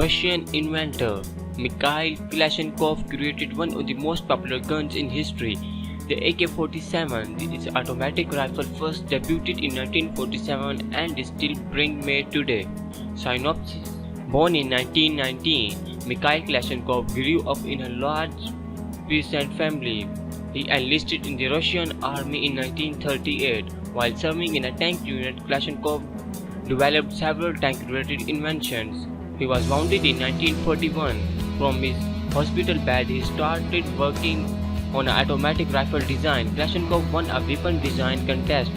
Russian inventor Mikhail Kalashnikov created one of the most popular guns in history, the AK-47. This automatic rifle first debuted in 1947 and is still being made today. Synopsis. Born in 1919, Mikhail Kalashnikov grew up in a large peasant family. He enlisted in the Russian army in 1938. While serving in a tank unit, Kalashnikov developed several tank-related inventions. He was wounded in 1941. From his hospital bed, he started working on an automatic rifle design. Kalashnikov won a weapon design contest,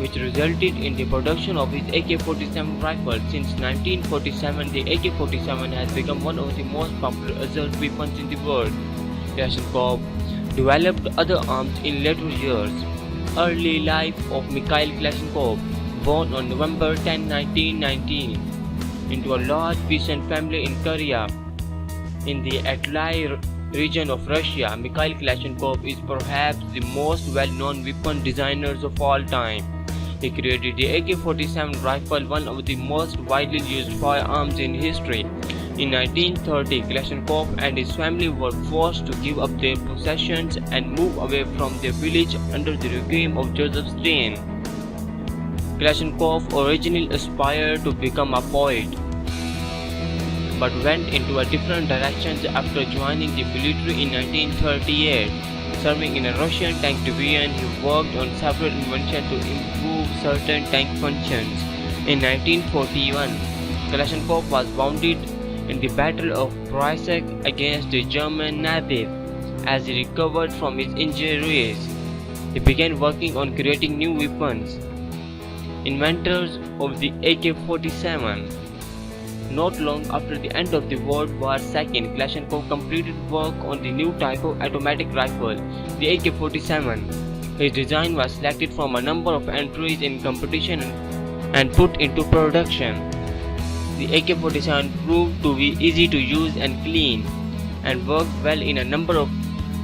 which resulted in the production of his AK-47 rifle. Since 1947, the AK-47 has become one of the most popular assault weapons in the world. Kalashnikov developed other arms in later years. Early life of Mikhail Kalashnikov. Born on November 10, 1919, into a large peasant family in Kariya, in the Altai region of Russia, Mikhail Kalashnikov is perhaps the most well-known weapon designers of all time. He created the AK-47 rifle, one of the most widely used firearms in history. In 1930, Kalashnikov and his family were forced to give up their possessions and move away from their village under the regime of Joseph Stalin. Kalashnikov originally aspired to become a poet, but went into a different direction after joining the military in 1938. Serving in a Russian tank division, he worked on several inventions to improve certain tank functions. In 1941, Kalashnikov was wounded in the Battle of Prussia against the German Navy. As he recovered from his injuries, he began working on creating new weapons. Inventors of the AK-47. Not long after the end of the World War II, Kalashnikov completed work on the new type of automatic rifle, the AK-47. His design was selected from a number of entries in competition and put into production. The AK-47 proved to be easy to use and clean, and worked well in a number of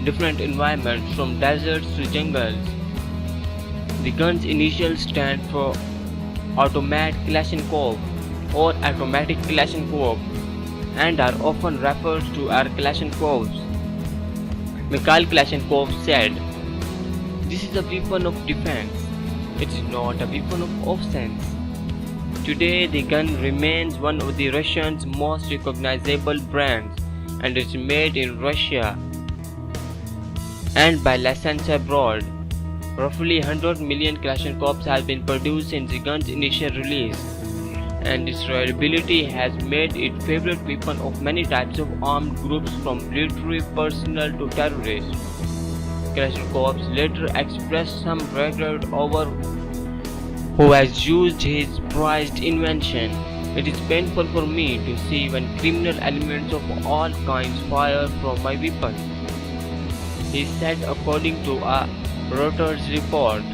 different environments, from deserts to jungles. The gun's initials stand for Automat Kalashnikov or Automatic Kalashnikov and are often referred to as Kalashnikovs. Mikhail Kalashnikov said, "This is a weapon of defense. It is not a weapon of offense." Today, the gun remains one of the Russians' most recognizable brands and is made in Russia and by licensed abroad. Roughly 100 million Kalashnikovs have been produced since the gun's initial release, and its reliability has made it favorite weapon of many types of armed groups, from military personnel to terrorists. Kalashnikov later expressed some regret over who has used his prized invention. "It is painful for me to see when criminal elements of all kinds fire from my weapon," he said, according to a Reuters report.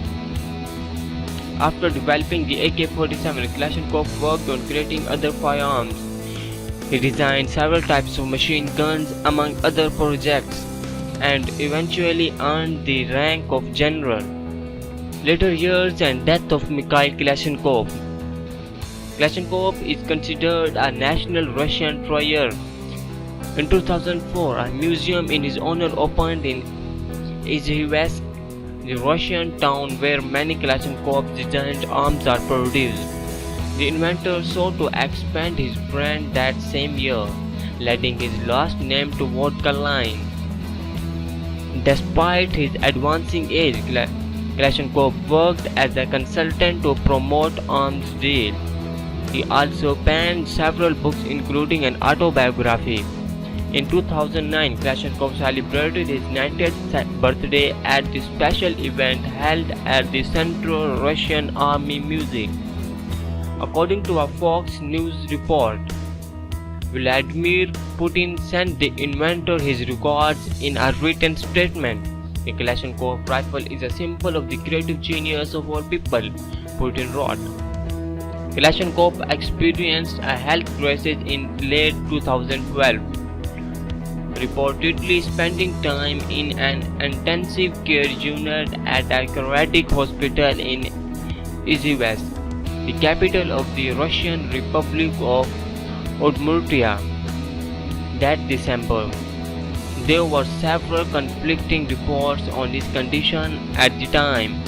After developing the AK-47, Kalashnikov worked on creating other firearms. He designed several types of machine guns, among other projects, and eventually earned the rank of general. Later years and death of Mikhail Kalashnikov. Kalashnikov is considered a national Russian treasure. In 2004, a museum in his honor opened in Izhevsk, the Russian town where many Kalashnikov-designed arms are produced. The inventor sought to expand his brand that same year, letting his last name to vodka line. Despite his advancing age, Kalashnikov worked as a consultant to promote arms deals. He also penned several books, including an autobiography. In 2009, Kalashnikov celebrated his 90th birthday at the special event held at the Central Russian Army Museum. According to a Fox News report, Vladimir Putin sent the inventor his regards in a written statement. "The Kalashnikov rifle is a symbol of the creative genius of our people," Putin wrote. Kalashnikov experienced a health crisis in late 2012. Reportedly spending time in an intensive care unit at a cardiac hospital in Izhevsk, the capital of the Russian Republic of Udmurtia. that December. There were several conflicting reports on his condition at the time,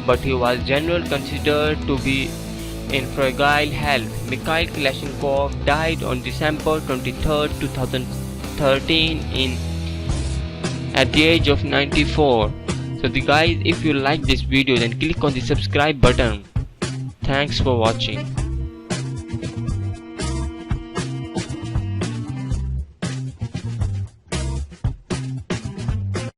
but he was generally considered to be in fragile health. Mikhail Kalashnikov died on December 23, 2013 at the age of 94. So guys, if you like this video, then click on the subscribe button. Thanks for watching.